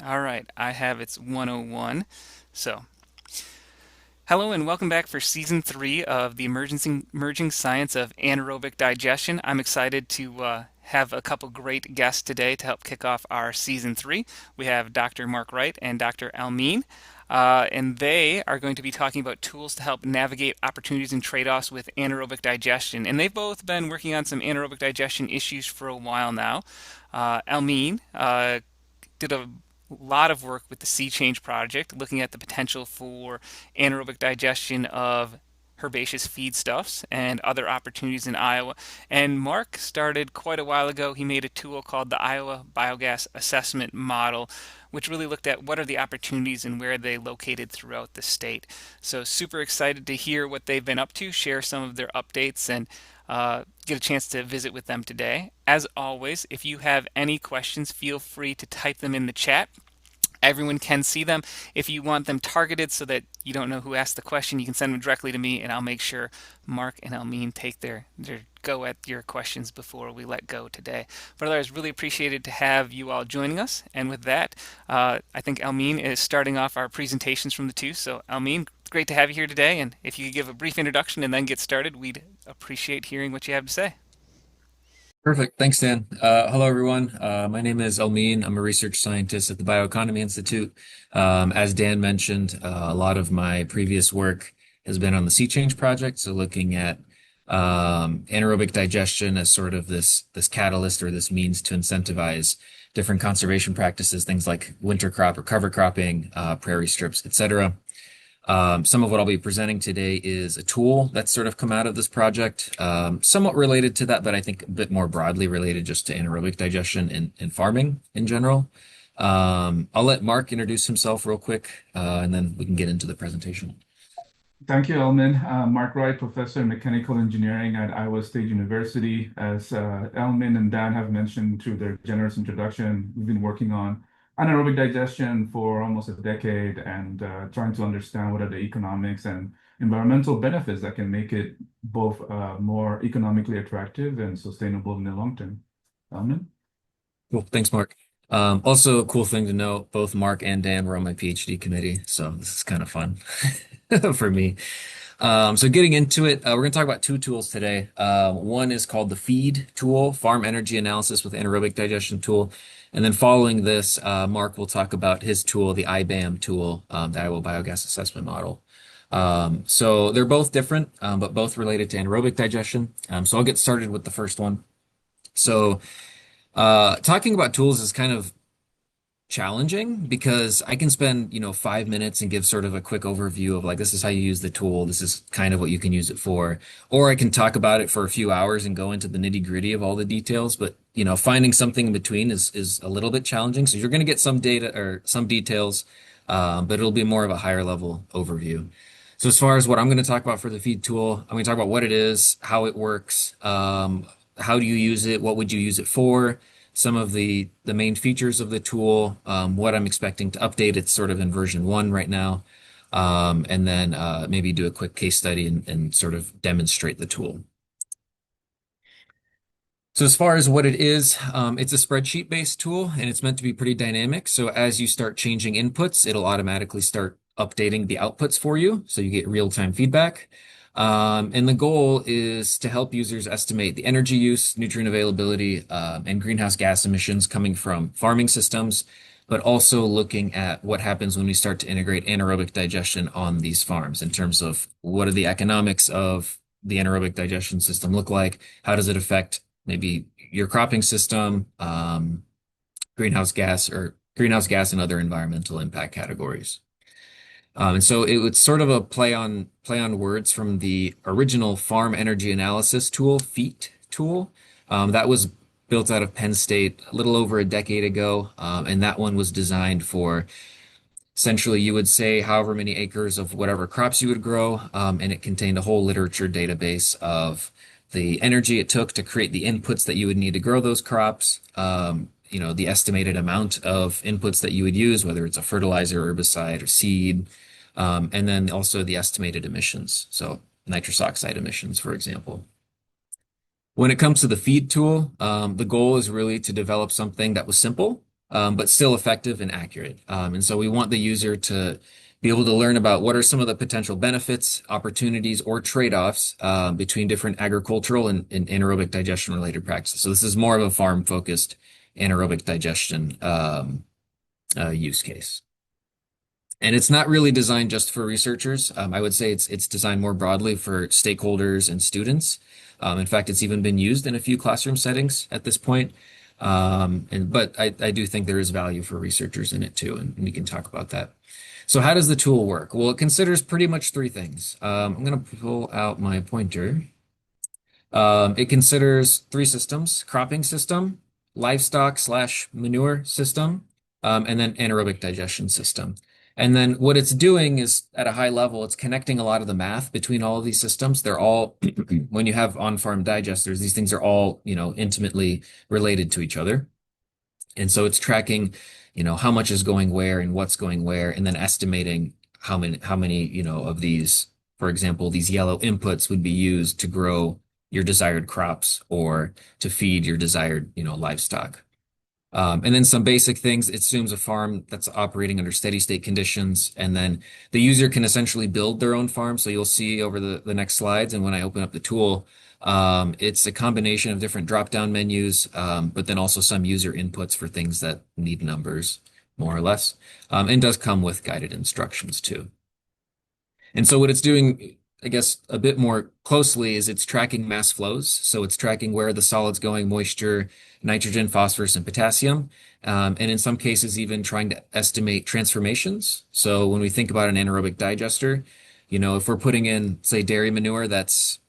All right, I have it's 101. So, hello and welcome back for season three of the emerging science of anaerobic digestion. I'm excited to have a couple great guests today to help kick off our season three. We have Dr. Mark Wright and Dr. Elmin. And they are going to be talking about tools to help navigate opportunities and trade-offs with anaerobic digestion. And they've both been working on some anaerobic digestion issues for a while now. Elmin did a lot of work with the Sea Change project, looking at the potential for anaerobic digestion of herbaceous feedstuffs and other opportunities in Iowa. And Mark started quite a while ago. He made a tool called the Iowa Biogas Assessment Model, which really looked at what are the opportunities and where they located throughout the state. So super excited to hear what they've been up to, share some of their updates, and get a chance to visit with them today. As always, if you have any questions, feel free to type them in the chat. Everyone can see them. If you want them targeted so that you don't know who asked the question, you can send them directly to me, and I'll make sure Mark and Elmin take their go at your questions before we let go today. But otherwise, really appreciated to have you all joining us. And with that, I think Elmin is starting off our presentations from the two. So Elmin, great to have you here today. And if you could give a brief introduction and then get started, we'd appreciate hearing what you have to say. Perfect. Thanks, Dan. Hello, everyone. My name is Elmin. I'm a research scientist at the Bioeconomy Institute. As Dan mentioned, a lot of my previous work has been on the Sea Change project, so looking at anaerobic digestion as sort of this catalyst or this means to incentivize different conservation practices, things like winter crop or cover cropping, prairie strips, etc. Some of what I'll be presenting today is a tool that's sort of come out of this project, somewhat related to that, but I think a bit more broadly related just to anaerobic digestion and farming in general. I'll let Mark introduce himself real quick, and then we can get into the presentation. Thank you, Elmin. Mark Wright, Professor in Mechanical Engineering at Iowa State University. As Elmin and Dan have mentioned through their generous introduction, we've been working on anaerobic digestion for almost a decade and trying to understand what are the economics and environmental benefits that can make it both more economically attractive and sustainable in the long term. Elmin? Cool. Thanks, Mark. Also, a cool thing to note, both Mark and Dan were on my PhD committee, so this is kind of fun for me. So getting into it, we're going to talk about two tools today. One is called the FEAAD tool, Farm Energy Analysis with Anaerobic Digestion Tool. And then following this, Mark will talk about his tool, the IBAM tool, the Iowa Biogas Assessment Model. So they're both different, but both related to anaerobic digestion. So I'll get started with the first one. So talking about tools is kind of challenging because I can spend, 5 minutes and give sort of a quick overview of like, this is how you use the tool. This is kind of what you can use it for. Or I can talk about it for a few hours and go into the nitty-gritty of all the details. But, finding something in between is a little bit challenging. So you're going to get some data or some details, but it'll be more of a higher level overview. So as far as what I'm going to talk about for the feed tool, I'm going to talk about what it is, how it works, how do you use it, what would you use it for, some of the main features of the tool, what I'm expecting to update. It's sort of in version 1 right now. And then maybe do a quick case study and sort of demonstrate the tool. So as far as what it is, it's a spreadsheet-based tool, and it's meant to be pretty dynamic. So as you start changing inputs, it'll automatically start updating the outputs for you, so you get real-time feedback. And the goal is to help users estimate the energy use, nutrient availability, and greenhouse gas emissions coming from farming systems, but also looking at what happens when we start to integrate anaerobic digestion on these farms in terms of what are the economics of the anaerobic digestion system look like? How does it affect maybe your cropping system, greenhouse gas and other environmental impact categories? And so it was sort of a play on words from the original farm energy analysis tool, FEAT tool. That was built out of Penn State a little over a decade ago. And that one was designed for essentially you would say however many acres of whatever crops you would grow. And it contained a whole literature database of the energy it took to create the inputs that you would need to grow those crops. The estimated amount of inputs that you would use, whether it's a fertilizer, herbicide, or seed, and then also the estimated emissions, so nitrous oxide emissions, for example. When it comes to the feed tool, the goal is really to develop something that was simple, but still effective and accurate. And so we want the user to be able to learn about what are some of the potential benefits, opportunities, or trade-offs between different agricultural and anaerobic digestion related practices. So this is more of a farm-focused anaerobic digestion use case. And it's not really designed just for researchers. I would say it's designed more broadly for stakeholders and students. In fact, it's even been used in a few classroom settings at this point. But I do think there is value for researchers in it too, and we can talk about that. So how does the tool work? Well, it considers pretty much three things. I'm going to pull out my pointer. It considers three systems: cropping system, livestock slash manure system, and then anaerobic digestion system. And then what it's doing is at a high level, it's connecting a lot of the math between all of these systems. They're all, when you have on-farm digesters, these things are all, intimately related to each other. And so it's tracking, how much is going where and what's going where, and then estimating how many, of these, for example, these yellow inputs would be used to grow your desired crops or to feed your desired, livestock. And then some basic things. It assumes a farm that's operating under steady state conditions. And then the user can essentially build their own farm. So you'll see over the next slides. And when I open up the tool, it's a combination of different drop-down menus, but then also some user inputs for things that need numbers, more or less. And does come with guided instructions too. And so what it's doing, I guess, a bit more closely is it's tracking mass flows. So it's tracking where the solid's going, moisture, nitrogen, phosphorus, and potassium. And in some cases, even trying to estimate transformations. So when we think about an anaerobic digester, if we're putting in, say, dairy manure, that's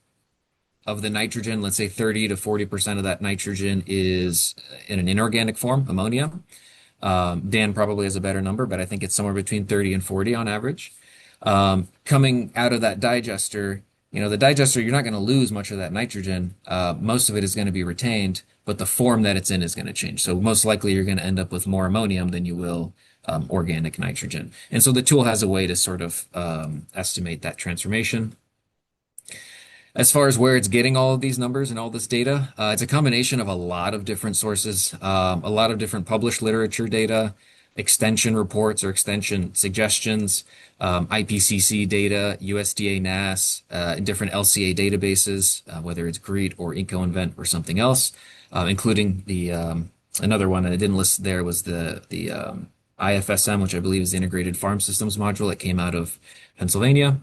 of the nitrogen, let's say 30 to 40% of that nitrogen is in an inorganic form, ammonia. Dan probably has a better number, but I think it's somewhere between 30 and 40 on average. Coming out of that digester, the digester, you're not going to lose much of that nitrogen. Most of it is going to be retained, but the form that it's in is going to change. So most likely you're going to end up with more ammonium than you will organic nitrogen. And so the tool has a way to sort of estimate that transformation. As far as where it's getting all of these numbers and all this data, it's a combination of a lot of different sources, a lot of different published literature data, extension reports or extension suggestions, IPCC data, USDA NAS, and different LCA databases, whether it's GREET or EcoInvent or something else, including the another one that I didn't list there was the IFSM, which I believe is the Integrated Farm Systems module that came out of Pennsylvania.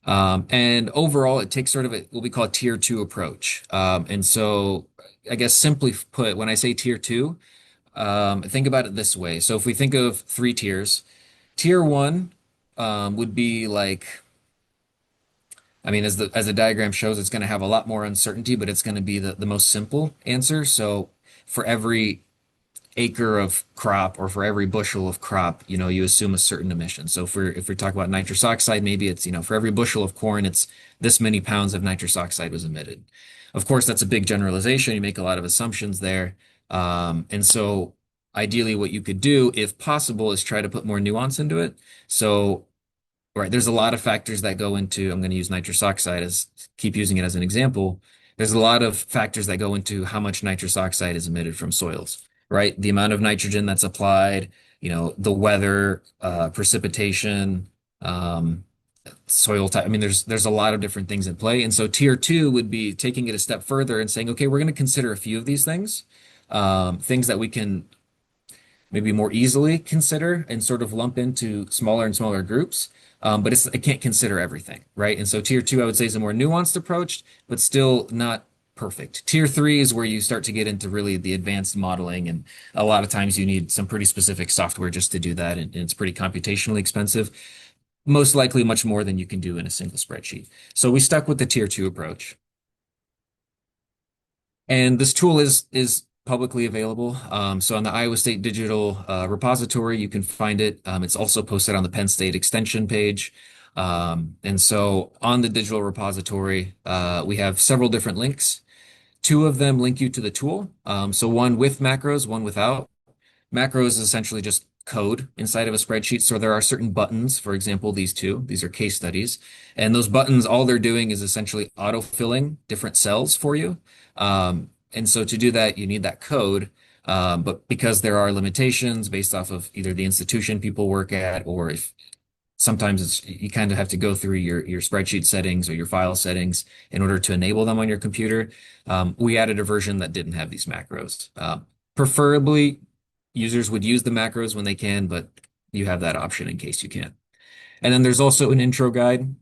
And overall, it takes sort of what we call a tier two approach. And so I guess simply put, when I say tier two, think about it this way. So if we think of three tiers, tier one would be like, I mean, as the diagram shows, it's going to have a lot more uncertainty, but it's going to be the most simple answer. So for every acre of crop or for every bushel of crop, you assume a certain emission. So if we talk about nitrous oxide, maybe it's, for every bushel of corn, it's this many pounds of nitrous oxide was emitted. Of course, that's a big generalization. You make a lot of assumptions there. And so ideally what you could do, if possible, is try to put more nuance into it. So, right, there's a lot of factors that go into, I'm going to use nitrous oxide keep using it as an example. There's a lot of factors that go into how much nitrous oxide is emitted from soils, right? The amount of nitrogen that's applied, the weather, precipitation, soil type. I mean, there's a lot of different things in play. And so tier two would be taking it a step further and saying, okay, we're going to consider a few of these things, things that we can maybe more easily consider and sort of lump into smaller and smaller groups. But it can't consider everything, right? And so tier two, I would say, is a more nuanced approach, but still not perfect. Tier three is where you start to get into really the advanced modeling. And a lot of times you need some pretty specific software just to do that. And it's pretty computationally expensive, most likely much more than you can do in a single spreadsheet. So we stuck with the tier two approach. And this tool is publicly available. So on the Iowa State Digital Repository, you can find it. It's also posted on the Penn State Extension page. And so on the digital repository, we have several different links. Two of them link you to the tool. So one with macros, one without. Macros is essentially just code inside of a spreadsheet. So there are certain buttons, for example, these are case studies. And those buttons, all they're doing is essentially autofilling different cells for you. And so to do that, you need that code. But because there are limitations based off of either the institution people work at, or if sometimes you kind of have to go through your spreadsheet settings or your file settings in order to enable them on your computer. We added a version that didn't have these macros. Preferably, users would use the macros when they can, but you have that option in case you can't. And then there's also an intro guide,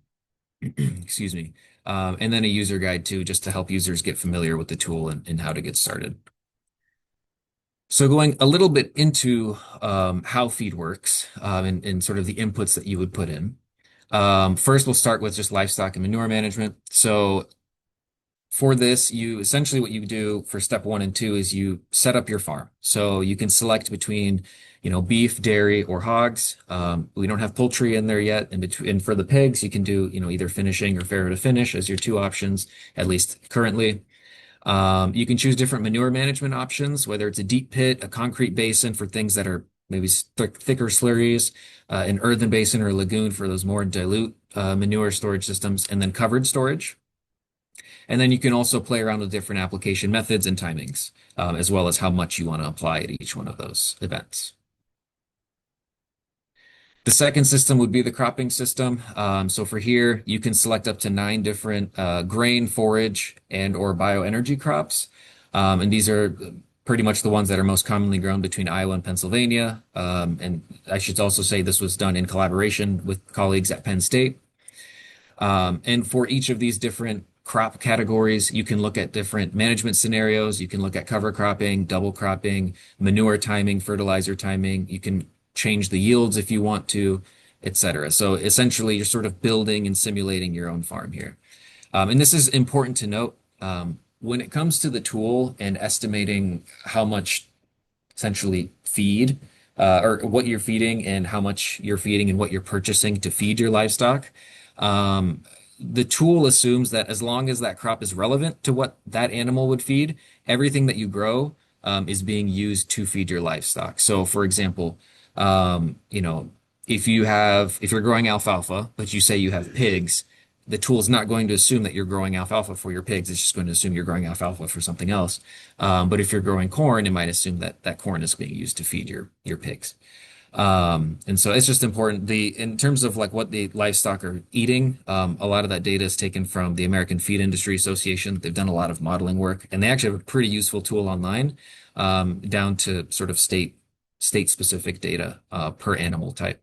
excuse me, and then a user guide too, just to help users get familiar with the tool and how to get started. So going a little bit into how feed works and sort of the inputs that you would put in. First, we'll start with just livestock and manure management. So for this, you essentially what you do for step 1 and 2 is you set up your farm. So you can select between, beef, dairy, or hogs. We don't have poultry in there yet. And for the pigs, you can do, either finishing or farrow to finish as your two options, at least currently. You can choose different manure management options, whether it's a deep pit, a concrete basin for things that are maybe thicker slurries, an earthen basin or a lagoon for those more dilute manure storage systems, and then covered storage. And then you can also play around with different application methods and timings, as well as how much you want to apply at each one of those events. The second system would be the cropping system. So for here, you can select up to 9 different grain, forage, and or bioenergy crops. And these are pretty much the ones that are most commonly grown between Iowa and Pennsylvania. And I should also say this was done in collaboration with colleagues at Penn State. And for each of these different crop categories, you can look at different management scenarios. You can look at cover cropping, double cropping, manure timing, fertilizer timing. You can change the yields if you want to, etc. So essentially, you're sort of building and simulating your own farm here. And this is important to note. When it comes to the tool and estimating how much essentially feed or what you're feeding and how much you're feeding and what you're purchasing to feed your livestock, the tool assumes that as long as that crop is relevant to what that animal would feed, everything that you grow is being used to feed your livestock. So, for example, if you're growing alfalfa, but you say you have pigs, the tool is not going to assume that you're growing alfalfa for your pigs. It's just going to assume you're growing alfalfa for something else. But if you're growing corn, it might assume that that corn is being used to feed your pigs. And so it's just important. In terms of like what the livestock are eating, a lot of that data is taken from the American Feed Industry Association. They've done a lot of modeling work, and they actually have a pretty useful tool online, down to sort of state specific data per animal type.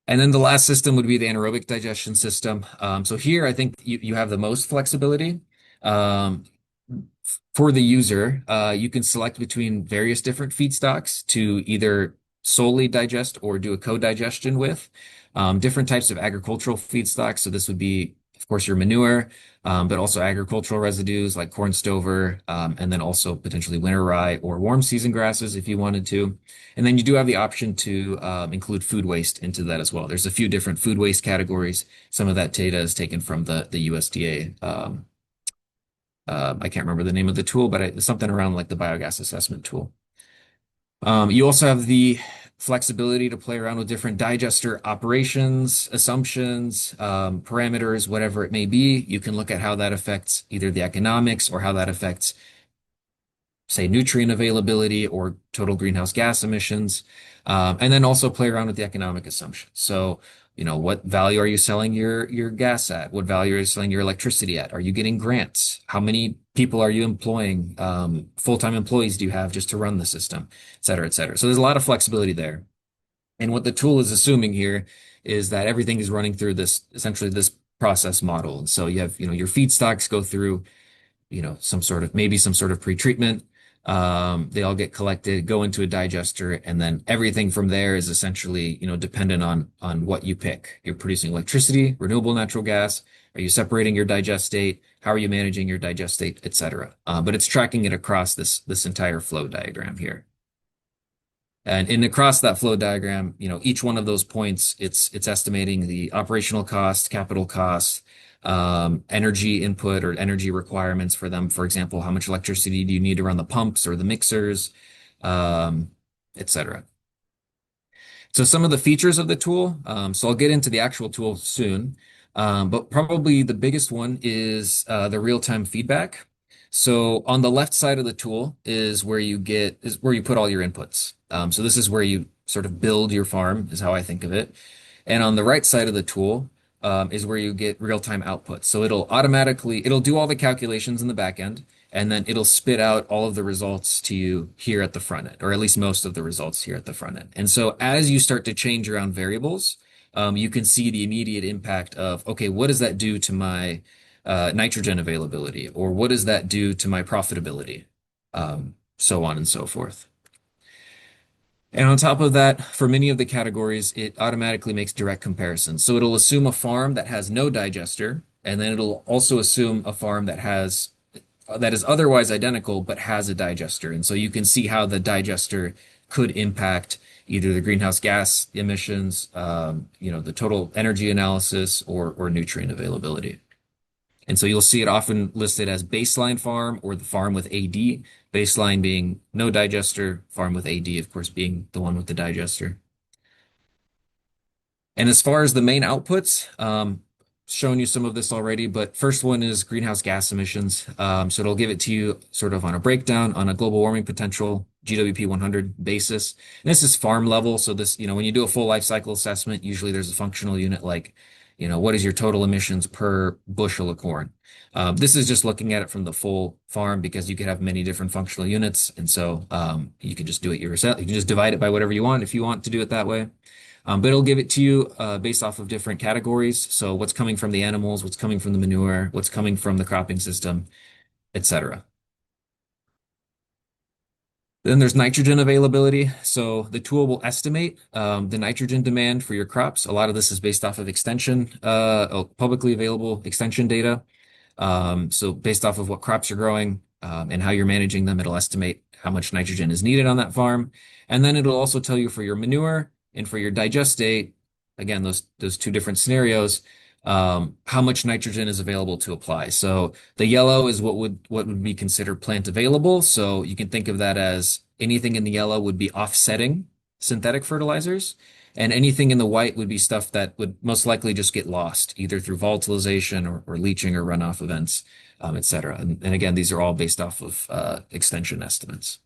And then the last system would be the anaerobic digestion system. So here, I think you have the most flexibility. For the user, you can select between various different feedstocks to either solely digest or do a co-digestion with. Different types of agricultural feedstocks. So this would be, of course, your manure, but also agricultural residues like corn stover, and then also potentially winter rye or warm season grasses if you wanted to. And then you do have the option to include food waste into that as well. There's a few different food waste categories. Some of that data is taken from the USDA. I can't remember the name of the tool, but it's something around like the Biogas Assessment Tool. You also have the flexibility to play around with different digester operations, assumptions, parameters, whatever it may be. You can look at how that affects either the economics or how that affects, say, nutrient availability or total greenhouse gas emissions, and then also play around with the economic assumptions. So, what value are you selling your gas at? What value are you selling your electricity at? Are you getting grants? How many people are you employing? Full-time employees do you have just to run the system, et cetera, et cetera. So there's a lot of flexibility there. And what the tool is assuming here is that everything is running through essentially this process model. And so you have, your feedstocks go through, some sort of pre-treatment. They all get collected, go into a digester, and then everything from there is essentially, dependent on what you pick. You're producing electricity, renewable natural gas. Are you separating your digestate? How are you managing your digestate, et cetera? But it's tracking it across this entire flow diagram here. And across that flow diagram, each one of those points, it's estimating the operational cost, capital cost, energy input or energy requirements for them. For example, how much electricity do you need to run the pumps or the mixers, etc. So some of the features of the tool. So I'll get into the actual tool soon, but probably the biggest one is the real-time feedback. So on the left side of the tool is where you put all your inputs. So this is where you sort of build your farm, is how I think of it. And on the right side of the tool is where you get real-time outputs. So it'll do all the calculations in the back end, and then it'll spit out all of the results to you here at the front end, or at least most of the results here at the front end. And so as you start to change around variables, you can see the immediate impact of, okay, what does that do to my nitrogen availability, or what does that do to my profitability, so on and so forth. And on top of that, for many of the categories, it automatically makes direct comparisons. So it'll assume a farm that has no digester, and then it'll also assume a farm that is otherwise identical but has a digester. And so you can see how the digester could impact either the greenhouse gas emissions, the total energy analysis, or nutrient availability. And so you'll see it often listed as baseline farm or the farm with AD, baseline being no digester, farm with AD, of course, being the one with the digester. And as far as the main outputs, shown you some of this already, but first one is greenhouse gas emissions. So it'll give it to you sort of on a breakdown on a global warming potential GWP 100 basis. And this is farm level. So this, when you do a full life cycle assessment, usually there's a functional unit like, what is your total emissions per bushel of corn? This is just looking at it from the full farm because you could have many different functional units. And so you can just do it yourself. You can just divide it by whatever you want if you want to do it that way. But it'll give it to you based off of different categories. So what's coming from the animals, what's coming from the manure, what's coming from the cropping system, etc. Then there's nitrogen availability. So the tool will estimate the nitrogen demand for your crops. A lot of this is based off of publicly available extension data. So based off of what crops you're growing and how you're managing them, it'll estimate how much nitrogen is needed on that farm. And then it'll also tell you for your manure and for your digestate, again, those two different scenarios, how much nitrogen is available to apply. So the yellow is what would be considered plant available. So you can think of that as anything in the yellow would be offsetting synthetic fertilizers, and anything in the white would be stuff that would most likely just get lost, either through volatilization or leaching or runoff events, et cetera. And again, these are all based off of extension estimates.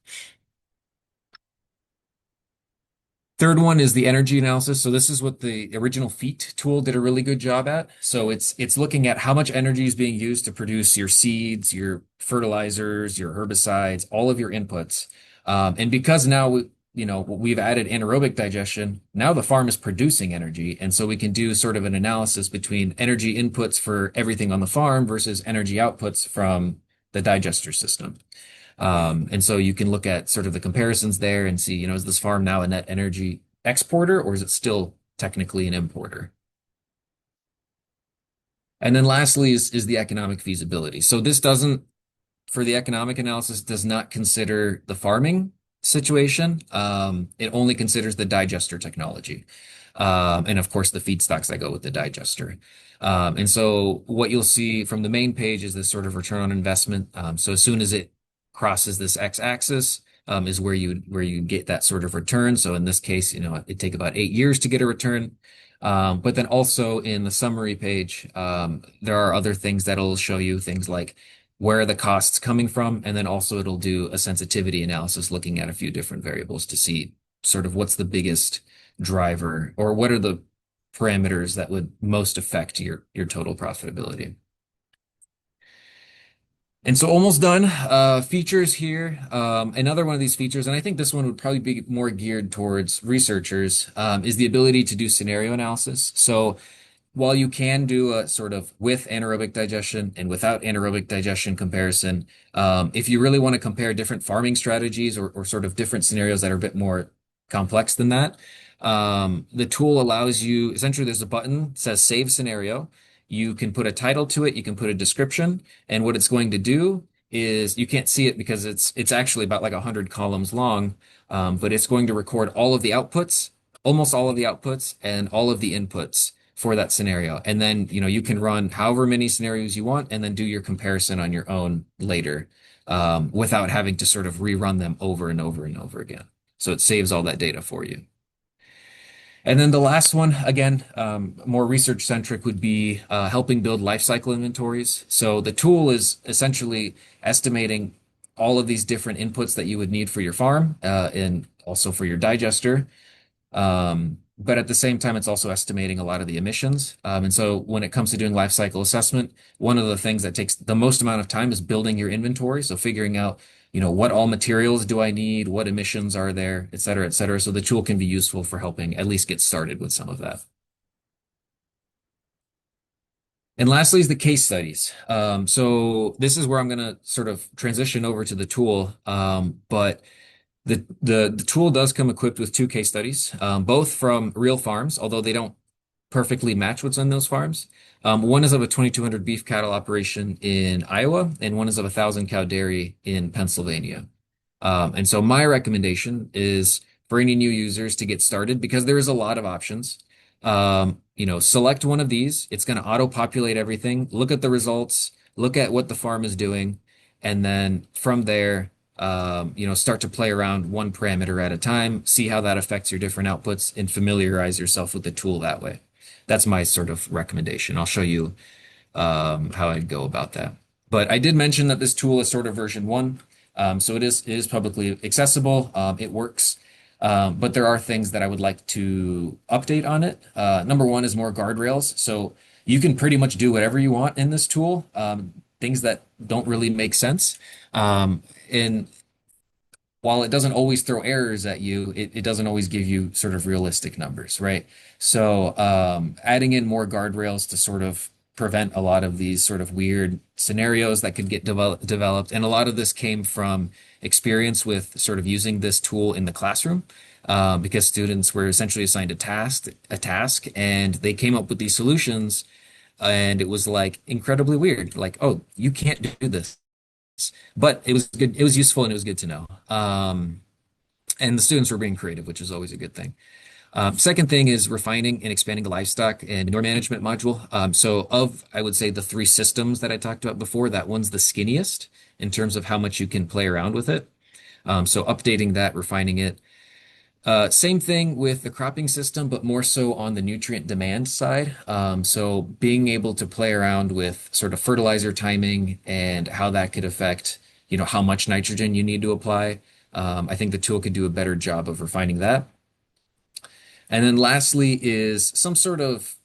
Third one is the energy analysis. So this is what the original FEAT tool did a really good job at. So it's looking at how much energy is being used to produce your seeds, your fertilizers, your herbicides, all of your inputs. And because now we've added anaerobic digestion, now the farm is producing energy. And so we can do sort of an analysis between energy inputs for everything on the farm versus energy outputs from the digester system. And so you can look at sort of the comparisons there and see, is this farm now a net energy exporter or is it still technically an importer? And then lastly is the economic feasibility. So this for the economic analysis, does not consider the farming situation. It only considers the digester technology. And of course the feedstocks that go with the digester. And so what you'll see from the main page is this sort of return on investment. So as soon as it crosses this x-axis is where you get that sort of return. So in this case, it'd take about 8 years to get a return. But then also in the summary page, there are other things that'll show you things like where are the costs coming from, and then also it'll do a sensitivity analysis looking at a few different variables to see sort of what's the biggest driver or what are the parameters that would most affect your total profitability. And so almost done. Features here. Another one of these features, and I think this one would probably be more geared towards researchers, is the ability to do scenario analysis. So while you can do a sort of with anaerobic digestion and without anaerobic digestion comparison, if you really want to compare different farming strategies or sort of different scenarios that are a bit more complex than that, the tool allows you, essentially there's a button that says save scenario. You can put a title to it, you can put a description, and what it's going to do is you can't see it because it's actually about like 100 columns long, but it's going to record all of the outputs, almost all of the outputs, and all of the inputs for that scenario. And then, you can run however many scenarios you want and then do your comparison on your own later, without having to sort of rerun them over and over and over again. So it saves all that data for you. And then the last one, again, more research centric, would be helping build life cycle inventories. So the tool is essentially estimating all of these different inputs that you would need for your farm and also for your digester. But at the same time, it's also estimating a lot of the emissions. And so when it comes to doing life cycle assessment, one of the things that takes the most amount of time is building your inventory. So figuring out, what all materials do I need, what emissions are there, et cetera, et cetera. So the tool can be useful for helping at least get started with some of that. And lastly is the case studies. So this is where I'm going to sort of transition over to the tool. But the tool does come equipped with two case studies, both from real farms, although they don't perfectly match what's on those farms. One is of a 2,200 beef cattle operation in Iowa, and one is of a 1,000 cow dairy in Pennsylvania. And so my recommendation is for any new users to get started because there is a lot of options. Select one of these. It's going to auto-populate everything. Look at the results. Look at what the farm is doing, and then from there, start to play around one parameter at a time. See how that affects your different outputs, and familiarize yourself with the tool that way. That's my sort of recommendation. I'll show you how I'd go about that. But I did mention that this tool is sort of version 1. So it is publicly accessible. It works. But there are things that I would like to update on it. Number one is more guardrails. So you can pretty much do whatever you want in this tool, things that don't really make sense. And while it doesn't always throw errors at you, it doesn't always give you sort of realistic numbers, right? So adding in more guardrails to sort of prevent a lot of these sort of weird scenarios that could get developed. And a lot of this came from experience with sort of using this tool in the classroom, because students were essentially assigned a task, and they came up with these solutions, and it was like incredibly weird. Like, oh, you can't do this. But it was good. It was useful and it was good to know. And the students were being creative, which is always a good thing. Second thing is refining and expanding the livestock and manure management module. I would say the three systems that I talked about before, that one's the skinniest in terms of how much you can play around with it. So updating that, refining it. Same thing with the cropping system, but more so on the nutrient demand side. So being able to play around with sort of fertilizer timing and how that could affect, how much nitrogen you need to apply. I think the tool could do a better job of refining that. And then lastly is some sort of,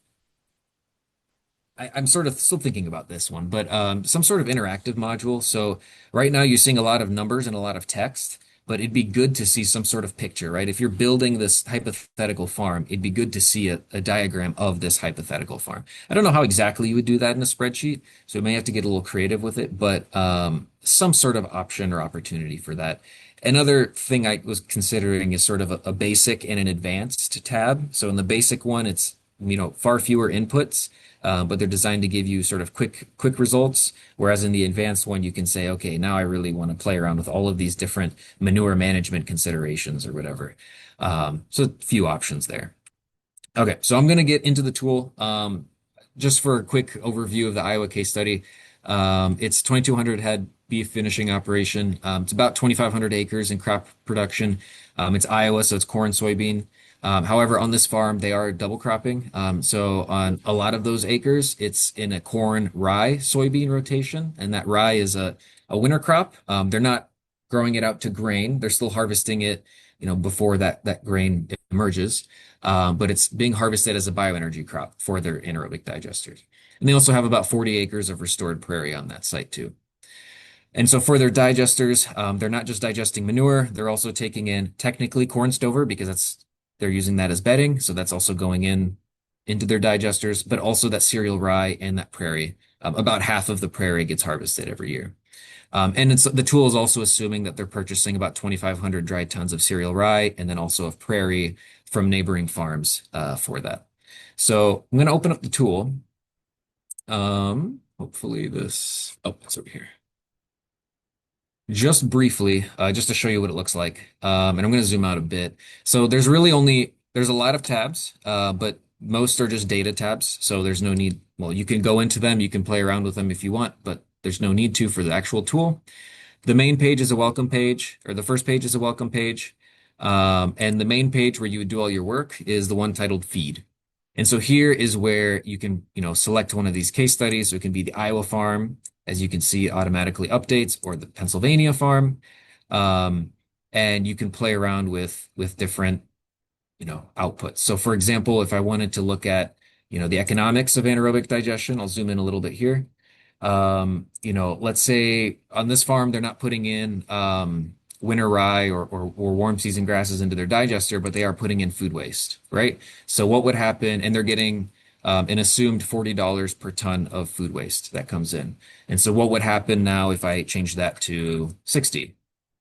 I'm sort of still thinking about this one, but some sort of interactive module. So right now you're seeing a lot of numbers and a lot of text, but it'd be good to see some sort of picture, right? If you're building this hypothetical farm, it'd be good to see a diagram of this hypothetical farm. I don't know how exactly you would do that in a spreadsheet, so you may have to get a little creative with it, but some sort of option or opportunity for that. Another thing I was considering is sort of a basic and an advanced tab. So in the basic one, it's far fewer inputs, but they're designed to give you sort of quick results. Whereas in the advanced one, you can say, okay, now I really want to play around with all of these different manure management considerations or whatever. So a few options there. Okay, so I'm going to get into the tool. Just for a quick overview of the Iowa case study, it's 2,200 head beef finishing operation. It's about 2,500 acres in crop production. It's Iowa, so it's corn, soybean. However, on this farm, they are double cropping. So on a lot of those acres, it's in a corn, rye, soybean rotation, and that rye is a winter crop. They're not growing it out to grain. They're still harvesting it, before that grain emerges. But it's being harvested as a bioenergy crop for their anaerobic digesters. And they also have about 40 acres of restored prairie on that site too. And so for their digesters, they're not just digesting manure, they're also taking in technically corn stover because they're using that as bedding. So that's also going into their digesters, but also that cereal rye and that prairie. About half of the prairie gets harvested every year. And the tool is also assuming that they're purchasing about 2,500 dry tons of cereal rye and then also of prairie from neighboring farms for that. So I'm going to open up the tool. Hopefully it's over here. Just briefly, just to show you what it looks like. And I'm going to zoom out a bit. So there's a lot of tabs, but most are just data tabs. So there's no need. Well, you can go into them, you can play around with them if you want, but there's no need to for the actual tool. The main page is a welcome page, or the first page is a welcome page. And the main page where you would do all your work is the one titled FEAD. And so here is where you can, select one of these case studies. So it can be the Iowa farm, as you can see, it automatically updates, or the Pennsylvania farm. Um, and you can play around with different, outputs. So for example, if I wanted to look at, the economics of anaerobic digestion, I'll zoom in a little bit here. Let's say on this farm, they're not putting in winter rye or warm season grasses into their digester, but they are putting in food waste, right? So what would happen? And they're getting an assumed $40 per ton of food waste that comes in. And so what would happen now if I change that to 60,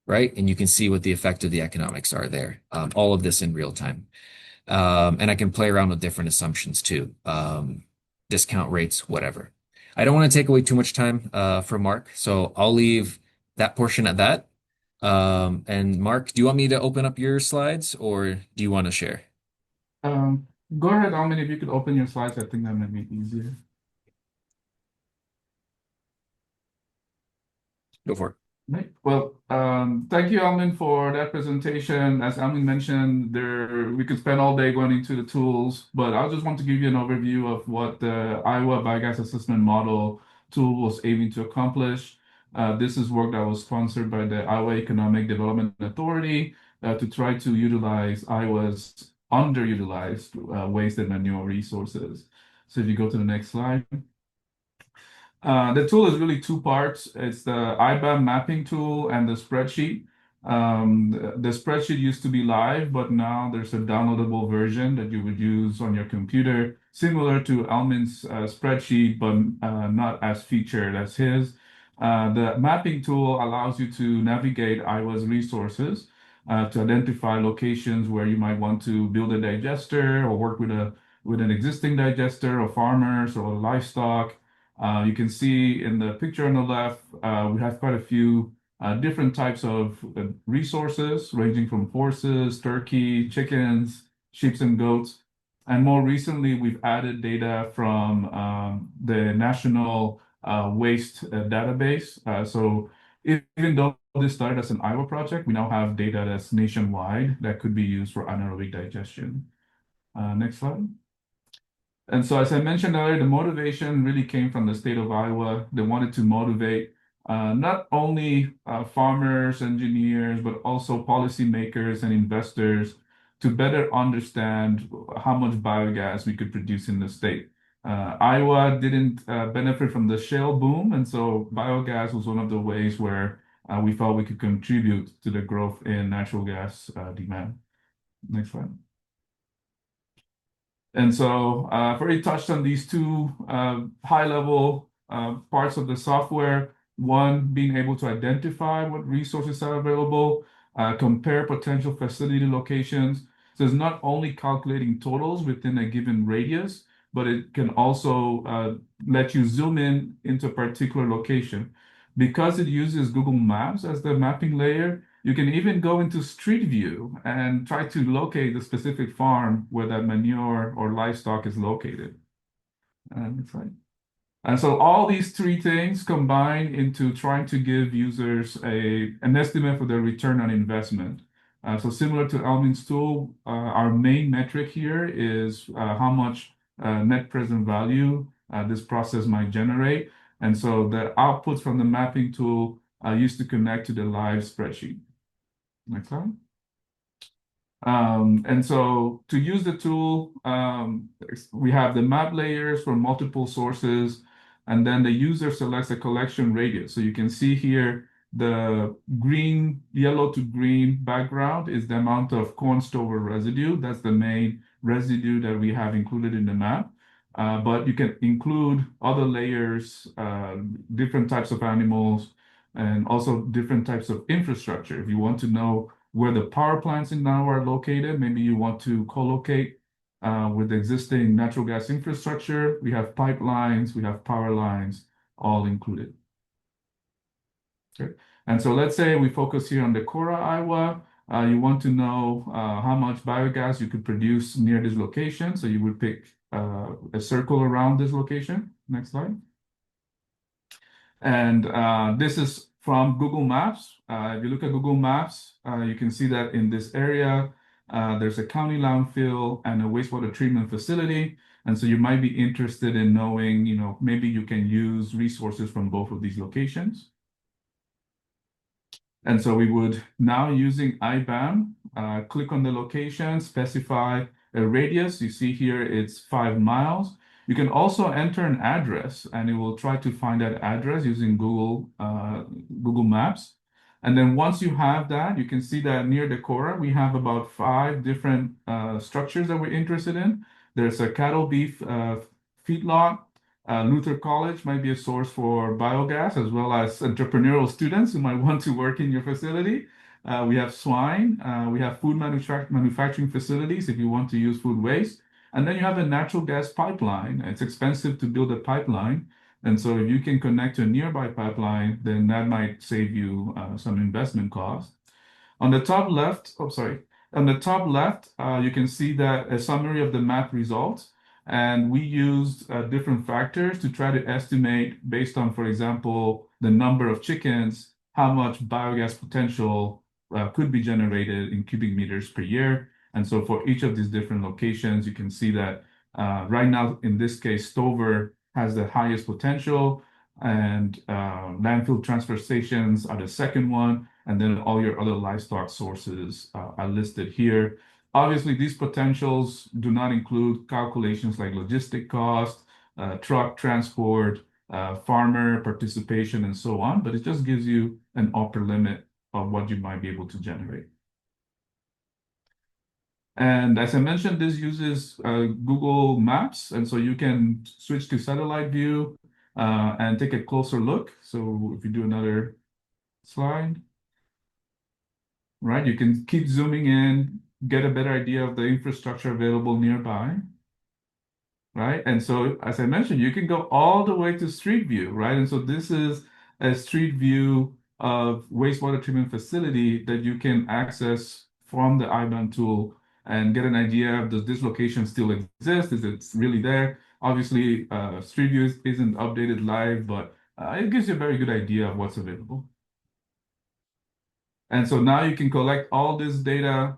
right? And you can see what the effect of the economics are there. All of this in real time. And I can play around with different assumptions too, discount rates, whatever. I don't want to take away too much time from Mark, so I'll leave that portion at that. And Mark, do you want me to open up your slides or do you want to share? Um, Go ahead, Almin, if you could open your slides, I think that might be easier. Go for it. Right. Well, thank you, Elmin, for that presentation. As Elmin mentioned, we could spend all day going into the tools, but I just want to give you an overview of what the Iowa Biogas Assessment Model tool was aiming to accomplish. This is work that was sponsored by the Iowa Economic Development Authority to try to utilize Iowa's underutilized waste and manure resources. So if you go to the next slide. The tool is really two parts. It's the IBAM mapping tool and the spreadsheet. The spreadsheet used to be live, but now there's a downloadable version that you would use on your computer, similar to Elmin's spreadsheet, but not as featured as his. The mapping tool allows you to navigate Iowa's resources to identify locations where you might want to build a digester or work with an existing digester or farmers or livestock. You can see in the picture on the left, we have quite a few different types of resources, ranging from horses, turkey, chickens, sheep, and goats. And more recently, we've added data from the National Waste Database. So even though this started as an Iowa project, we now have data that's nationwide that could be used for anaerobic digestion. Next slide. And so, as I mentioned earlier, the motivation really came from the state of Iowa. They wanted to motivate not only farmers, engineers, but also policymakers and investors to better understand how much biogas we could produce in the state. Iowa didn't benefit from the shale boom, and so biogas was one of the ways where we felt we could contribute to the growth in natural gas demand. Next slide. And so I've already touched on these two high-level parts of the software. One, being able to identify what resources are available, compare potential facility locations. So it's not only calculating totals within a given radius, but it can also let you zoom in into a particular location. Because it uses Google Maps as the mapping layer, you can even go into Street View and try to locate the specific farm where that manure or livestock is located. Next slide. And so all these three things combine into trying to give users an estimate for their return on investment. So similar to Elmin's tool, our main metric here is how much net present value this process might generate. And so the outputs from the mapping tool are used to connect to the live spreadsheet. Next slide. And so to use the tool, we have the map layers for multiple sources, and then the user selects a collection radius. So you can see here the green, yellow to green background is the amount of corn stover residue. That's the main residue that we have included in the map. But you can include other layers, different types of animals, and also different types of infrastructure. If you want to know where the power plants in now are located, maybe you want to co-locate with existing natural gas infrastructure. We have pipelines, we have power lines, all included. Okay. And so let's say we focus here on Decorah, Iowa. You want to know how much biogas you could produce near this location. So you would pick a circle around this location. Next slide. And this is from Google Maps. If you look at Google Maps, you can see that in this area, there's a county landfill and a wastewater treatment facility. And so you might be interested in knowing, maybe you can use resources from both of these locations. And so we would now using IBAM, click on the location, specify a radius. You see here it's 5 miles. You can also enter an address and it will try to find that address using Google Maps. And then once you have that, you can see that near Decorah, we have about 5 different structures that we're interested in. There's a cattle beef feedlot. Luther College might be a source for biogas, as well as entrepreneurial students who might want to work in your facility. We have swine. We have food manufacturing facilities if you want to use food waste. And then you have a natural gas pipeline. It's expensive to build a pipeline. And so if you can connect to a nearby pipeline, then that might save you some investment costs. On the top left, on the top left, you can see that a summary of the math results. And we used different factors to try to estimate based on, for example, the number of chickens, how much biogas potential could be generated in cubic meters per year. And so for each of these different locations, you can see that right now, in this case, Stover has the highest potential, and landfill transfer stations are the second one. And then all your other livestock sources are listed here. Obviously, these potentials do not include calculations like logistic cost, truck transport, farmer participation, and so on, but it just gives you an upper limit of what you might be able to generate. And as I mentioned, this uses Google Maps, and so you can switch to satellite view and take a closer look. So if you do another slide, right, you can keep zooming in, get a better idea of the infrastructure available nearby, right? And so, as I mentioned, you can go all the way to street view, right? And so this is a street view of wastewater treatment facility that you can access from the IBAM tool and get an idea of, does this location still exist? Is it really there? Obviously, street view isn't updated live, but it gives you a very good idea of what's available. And so now you can collect all this data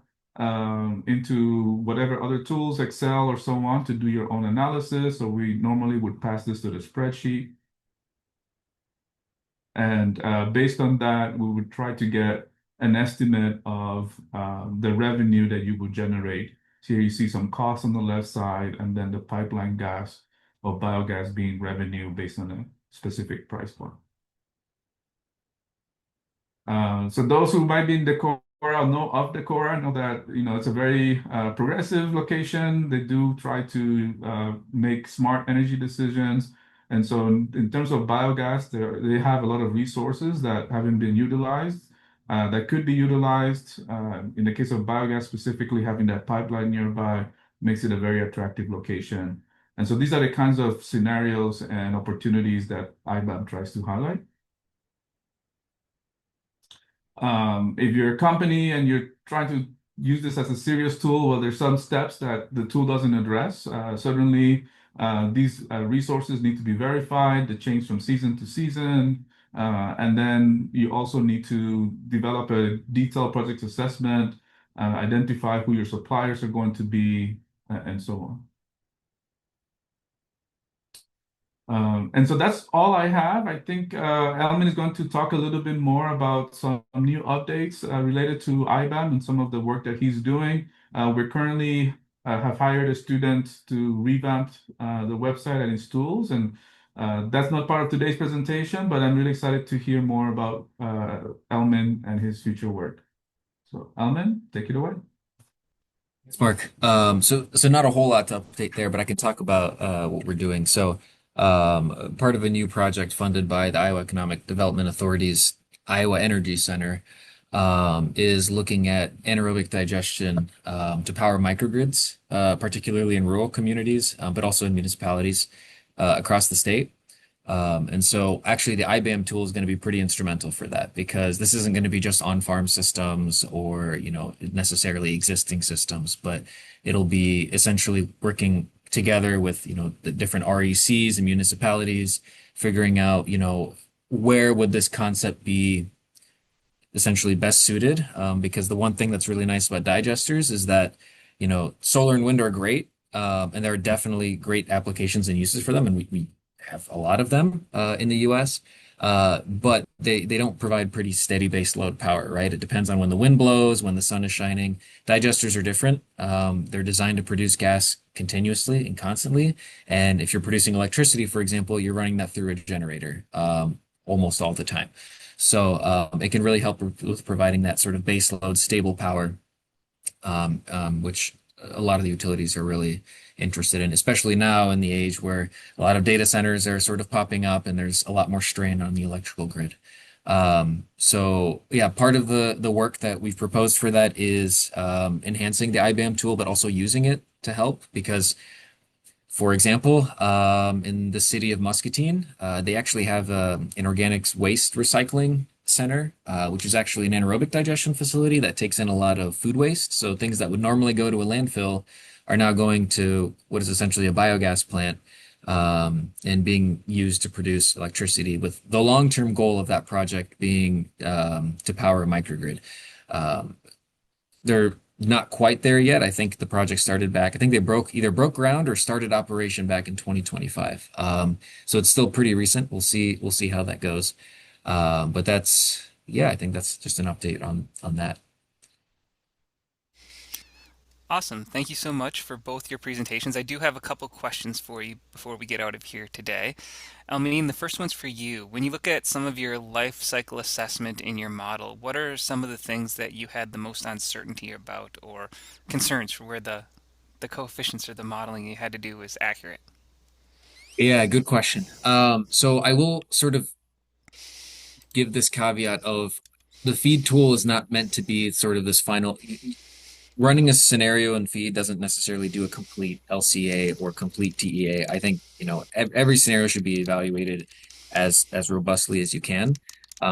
into whatever other tools, Excel or so on, to do your own analysis. So we normally would pass this to the spreadsheet. And based on that, we would try to get an estimate of the revenue that you would generate. So here you see some costs on the left side, and then the pipeline gas or biogas being revenue based on a specific price point. So those who might be in Decorah know that it's a very progressive location. They do try to make smart energy decisions. And so in terms of biogas, they have a lot of resources that haven't been utilized, that could be utilized. In the case of biogas, specifically having that pipeline nearby makes it a very attractive location. And so these are the kinds of scenarios and opportunities that IBAM tries to highlight. If you're a company and you're trying to use this as a serious tool, well, there's some steps that the tool doesn't address. Certainly, these resources need to be verified, they change from season to season. And then you also need to develop a detailed project assessment, identify who your suppliers are going to be, and so on. And so that's all I have. I think Elmin is going to talk a little bit more about some new updates related to IBAM and some of the work that he's doing. We currently have hired a student to revamp the website and its tools, and that's not part of today's presentation, but I'm really excited to hear more about Elmin and his future work. So Elmin, take it away. Thanks, Mark. So not a whole lot to update there, but I can talk about what we're doing. So part of a new project funded by the Iowa Economic Development Authority's Iowa Energy Center is looking at anaerobic digestion to power microgrids, particularly in rural communities, but also in municipalities across the state. And so actually the IBAM tool is going to be pretty instrumental for that, because this isn't going to be just on-farm systems or, necessarily existing systems, but it'll be essentially working together with, the different RECs and municipalities, figuring out, where would this concept be essentially best suited? Because the one thing that's really nice about digesters is that, solar and wind are great, and there are definitely great applications and uses for them, and we have a lot of them in the US. But they don't provide pretty steady base load power, right? It depends on when the wind blows, when the sun is shining. Digesters are different. They're designed to produce gas continuously and constantly. And if you're producing electricity, for example, you're running that through a generator almost all the time. So it can really help with providing that sort of base load stable power, which a lot of the utilities are really interested in, especially now in the age where a lot of data centers are sort of popping up and there's a lot more strain on the electrical grid. So yeah, part of the work that we've proposed for that is enhancing the IBAM tool, but also using it to help because for example, in the city of Muscatine, they actually have an organics waste recycling center, which is actually an anaerobic digestion facility that takes in a lot of food waste. So things that would normally go to a landfill are now going to what is essentially a biogas plant, and being used to produce electricity, with the long-term goal of that project being to power a microgrid. Um, they're not quite there yet. I think the project started back, I think they either broke ground or started operation back in 2025. So it's still pretty recent. We'll see how that goes. But yeah, I think that's just an update on that. Awesome. Thank you so much for both your presentations. I do have a couple questions for you before we get out of here today. Elmin, the first one's for you. When you look at some of your life cycle assessment in your model, what are some of the things that you had the most uncertainty about or concerns for where the coefficients or the modeling you had to do is accurate? Yeah, good question. So I will sort of give this caveat of the feed tool is not meant to be sort of this final running a scenario in feed doesn't necessarily do a complete LCA or complete TEA. I think, every scenario should be evaluated as robustly as you can.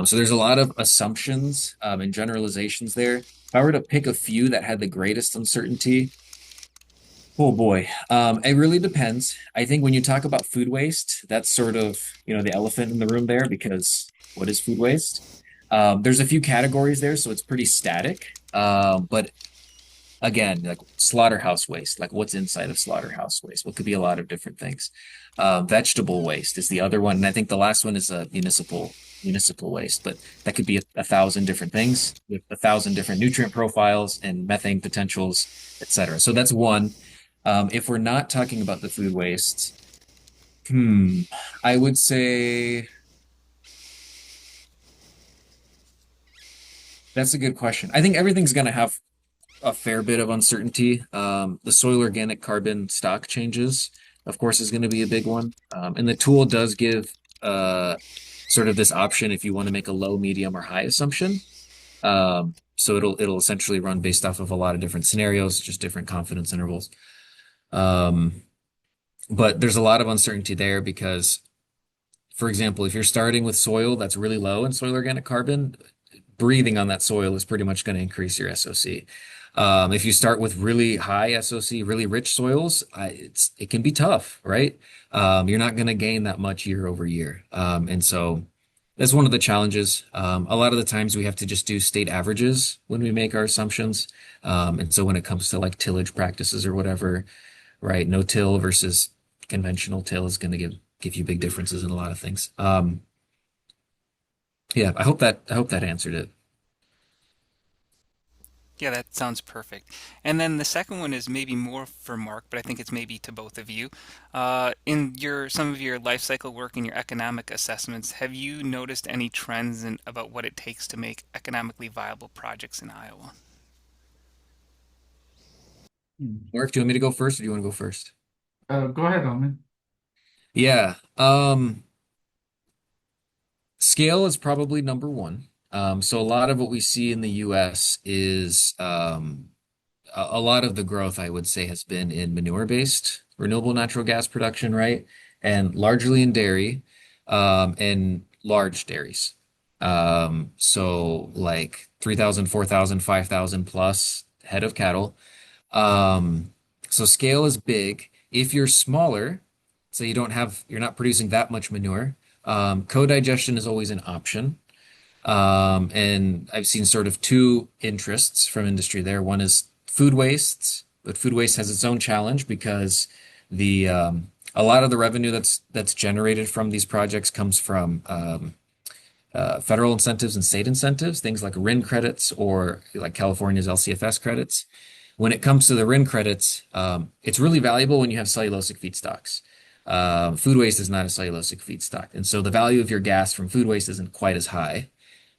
So there's a lot of assumptions and generalizations there. If I were to pick a few that had the greatest uncertainty, oh boy, it really depends. I think when you talk about food waste, that's sort of, the elephant in the room there because what is food waste? There's a few categories there, so it's pretty static. But again, like slaughterhouse waste, like what's inside of slaughterhouse waste? What could be a lot of different things. Vegetable waste is the other one, and I think the last one is municipal waste, but that could be a thousand different things with a thousand different nutrient profiles and methane potentials, etc. So that's one. If we're not talking about the food waste, hmm, I would say that's a good question. I think everything's going to have a fair bit of uncertainty. The soil organic carbon stock changes, of course, is going to be a big one. And the tool does give sort of this option if you want to make a low, medium, or high assumption. So it'll essentially run based off of a lot of different scenarios, just different confidence intervals. Um, but there's a lot of uncertainty there because, for example, if you're starting with soil that's really low in soil organic carbon, breathing on that soil is pretty much going to increase your SOC. If you start with really high SOC, really rich soils, it can be tough, right? You're not going to gain that much year over year. And so that's one of the challenges. A lot of the times we have to just do state averages when we make our assumptions. And so when it comes to like tillage practices or whatever, right? No till versus conventional till is going to give you big differences in a lot of things. Yeah, I hope that answered it. Yeah, that sounds perfect. And then the second one is maybe more for Mark, but I think it's maybe to both of you. In your some of your life cycle work and your economic assessments, have you noticed any trends in about what it takes to make economically viable projects in Iowa? Mark, do you want me to go first or do you want to go first? Go ahead, Elmin. Yeah. Scale is probably number one. So a lot of what we see in the US is a lot of the growth, I would say, has been in manure-based renewable natural gas production, right? And largely in dairy, and large dairies. So like 3,000, 4,000, 5,000 plus head of cattle. Um, so scale is big. If you're smaller, so you're not producing that much manure, Co-digestion is always an option. And I've seen sort of two interests from industry there. One is food wastes, but food waste has its own challenge because the a lot of the revenue that's generated from these projects comes from federal incentives and state incentives, things like RIN credits or like California's LCFS credits. When it comes to the RIN credits, it's really valuable when you have cellulosic feedstocks. Food waste is not a cellulosic feedstock, and so the value of your gas from food waste isn't quite as high.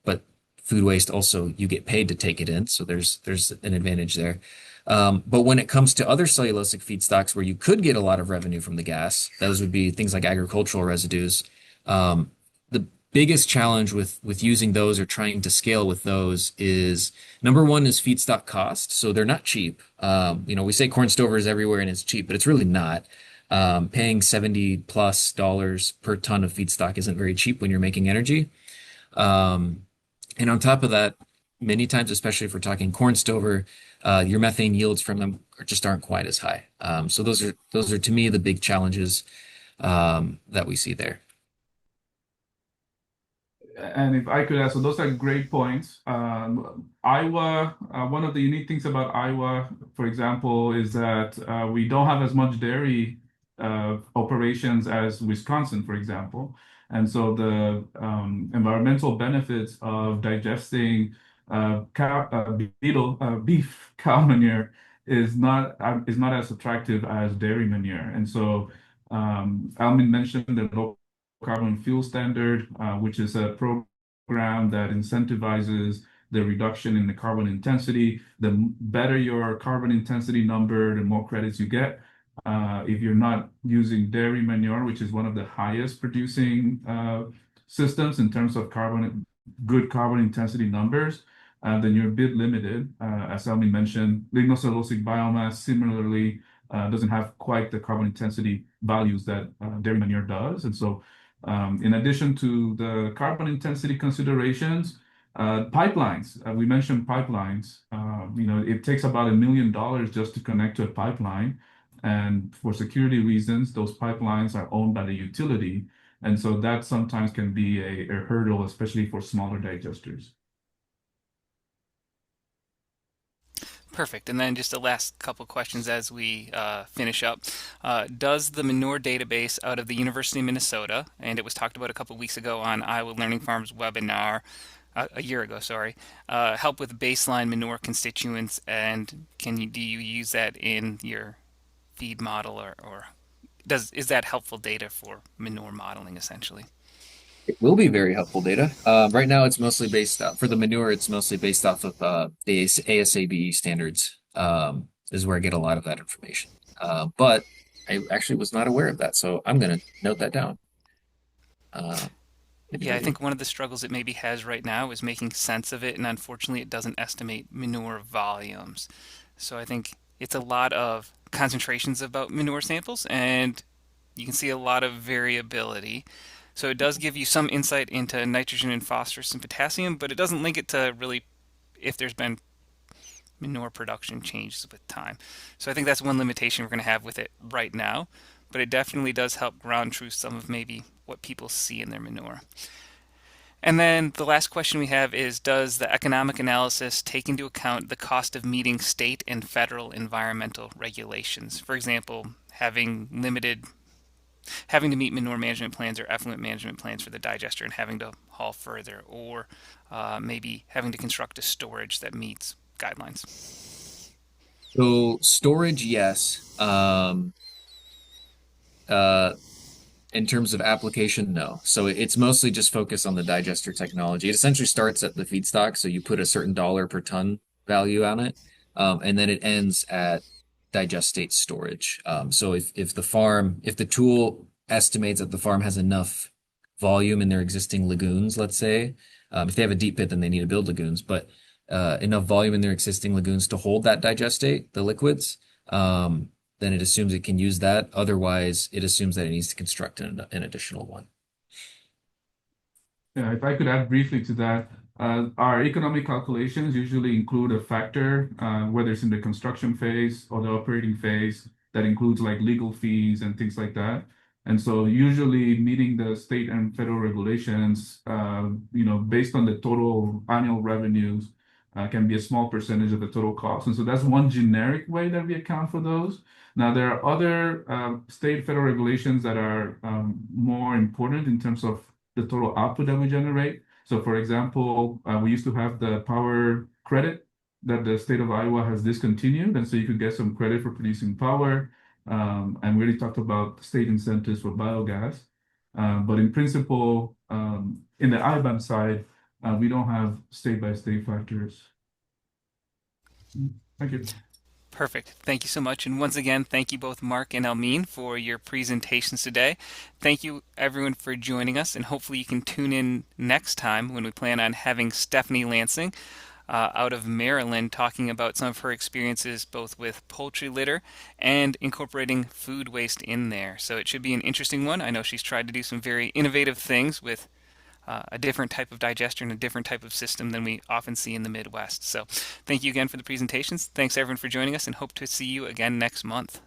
But food waste also you get paid to take it in, so there's an advantage there. But when it comes to other cellulosic feedstocks where you could get a lot of revenue from the gas, those would be things like agricultural residues. The biggest challenge with using those or trying to scale with those is number one is feedstock cost. So they're not cheap. We say corn stover is everywhere and it's cheap, but it's really not. Paying $70+ per ton of feedstock isn't very cheap when you're making energy. And on top of that, many times, especially if we're talking corn stover, your methane yields from them just aren't quite as high. So those are to me the big challenges that we see there. And if I could add, so those are great points. Iowa, one of the unique things about Iowa, for example, is that we don't have as much dairy operations as Wisconsin, for example. And so the environmental benefits of digesting beef cow manure is not as attractive as dairy manure. And so Elmin mentioned the low carbon fuel standard, which is a program that incentivizes the reduction in the carbon intensity. The better your carbon intensity number, the more credits you get. If you're not using dairy manure, which is one of the highest producing systems in terms of good carbon intensity numbers, then you're a bit limited. As Elmi mentioned, lignocellulosic biomass similarly doesn't have quite the carbon intensity values that dairy manure does. And so in addition to the carbon intensity considerations, pipelines, we mentioned pipelines. It takes about $1 million just to connect to a pipeline. And for security reasons, those pipelines are owned by the utility. And so that sometimes can be a hurdle, especially for smaller digesters. Perfect. And then just the last couple questions as we finish up. Does the manure database out of the University of Minnesota, and it was talked about a couple weeks ago on Iowa Learning Farms webinar, a year ago, sorry, help with baseline manure constituents, and do you use that in your feed model, or is that helpful data for manure modeling essentially? It will be very helpful data. Right now, it's mostly based for the manure. It's mostly based off of the ASABE standards. Is where I get a lot of that information. But I actually was not aware of that, so I'm going to note that down. Yeah, I think one of the struggles it maybe has right now is making sense of it, and unfortunately, it doesn't estimate manure volumes. So I think it's a lot of concentrations about manure samples, and you can see a lot of variability. So it does give you some insight into nitrogen and phosphorus and potassium, but it doesn't link it to really if there's been manure production changes with time. So I think that's one limitation we're going to have with it right now, but it definitely does help ground truth some of maybe what people see in their manure. And then the last question we have is, does the economic analysis take into account the cost of meeting state and federal environmental regulations? For example, having to meet manure management plans or effluent management plans for the digester and having to haul further, or maybe having to construct a storage that meets guidelines. So storage, yes. Uh, in terms of application, no. So it's mostly just focused on the digester technology. It essentially starts at the feedstock, so you put a certain dollar per ton value on it, and then it ends at digest state storage. So if the tool estimates that the farm has enough volume in their existing lagoons, let's say, if they have a deep pit, then they need to build lagoons, but enough volume in their existing lagoons to hold that digestate, the liquids, then it assumes it can use that. Otherwise, it assumes that it needs to construct an additional one. Yeah, if I could add briefly to that, our economic calculations usually include a factor, whether it's in the construction phase or the operating phase, that includes like legal fees and things like that. And so usually meeting the state and federal regulations, based on the total annual revenues, can be a small percentage of the total cost. And so that's one generic way that we account for those. Now, there are other state federal regulations that are more important in terms of the total output that we generate. So, for example, we used to have the power credit that the state of Iowa has discontinued. And so you could get some credit for producing power. And we already talked about state incentives for biogas. But in principle, in the IBAM side, we don't have state-by-state factors. Thank you. Perfect. Thank you so much. And once again, thank you both Mark and Elmin for your presentations today. Thank you everyone for joining us, and hopefully you can tune in next time when we plan on having Stephanie Lansing out of Maryland talking about some of her experiences both with poultry litter and incorporating food waste in there. So it should be an interesting one. I know she's tried to do some very innovative things with a different type of digestion, a different type of system than we often see in the Midwest. So thank you again for the presentations. Thanks everyone for joining us, and hope to see you again next month.